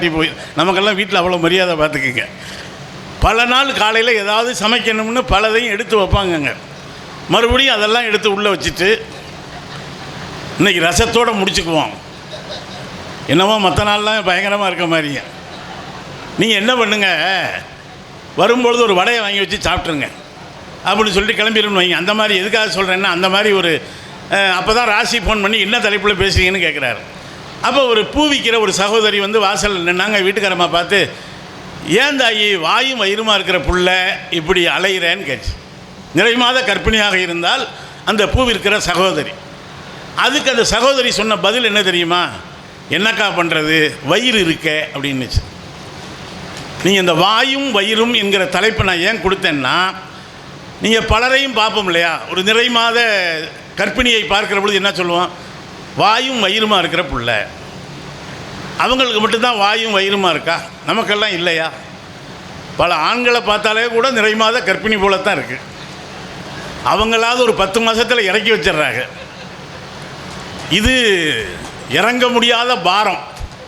பொண்டாட்டி போய் நமக்கெல்லாம் வீட்டில் அவ்வளோ மரியாதை பார்த்துக்குங்க. பல நாள் காலையில் ஏதாவது சமைக்கணும்னு பலதையும் எடுத்து வைப்பாங்கங்க. மறுபடியும் அதெல்லாம் எடுத்து உள்ளே வச்சுட்டு இன்றைக்கி ரசத்தோடு முடிச்சுக்குவோம். என்னவோ மற்ற நாள்லாம் பயங்கரமாக இருக்க மாதிரிங்க. நீங்கள் என்ன பண்ணுங்க, வரும்பொழுது ஒரு வடையை வாங்கி வச்சு சாப்பிட்ருங்க அப்படின்னு சொல்லிட்டு கிளம்பிடணும் வைங்க. அந்த மாதிரி எதுக்காக சொல்கிறேன்னா, அந்த மாதிரி ஒரு அப்போ தான் ராசி ஃபோன் பண்ணி என்ன தலைப்பில் பேசுவீங்கன்னு கேட்குறாரு. அப்போ ஒரு பூ விற்கிற ஒரு சகோதரி வந்து வாசல் நின்னாங்க. வீட்டுக்காரம்மா பார்த்து, ஏன் தாயி வாயும் வயிறுமா இருக்கிற புள்ள இப்படி அலைகிறேன்னு கேட்ச்சு. நிறைமாத கர்ப்பிணியாக இருந்தால் அந்த பூ விற்கிற சகோதரி. அதுக்கு அந்த சகோதரி சொன்ன பதில் என்ன தெரியுமா? என்னக்கா பண்ணுறது, வயிறு இருக்க அப்படின்னுச்சு. நீங்கள் இந்த வாயும் வயிறும் என்கிற தலைப்பை நான் ஏன் கொடுத்தேன்னா, நீங்கள் பலரையும் பார்ப்போம் இல்லையா, ஒரு நிறைமாத கர்ப்பிணியை பார்க்குற பொழுது என்ன சொல்லுவோம்? வாயும் வயிறுமா இருக்கிற புள்ள. அவங்களுக்கு மட்டும்தான் வாயும் வயிறுமா இருக்கா? நமக்கெல்லாம் இல்லையா? பல ஆண்களை பார்த்தாலே கூட நிறைமாத கர்ப்பிணி போலத்தான் இருக்குது. அவங்களாவது ஒரு 10 மாதத்தில் இறக்கி வச்சிடுறாங்க. இது இறங்க முடியாத பாரம்.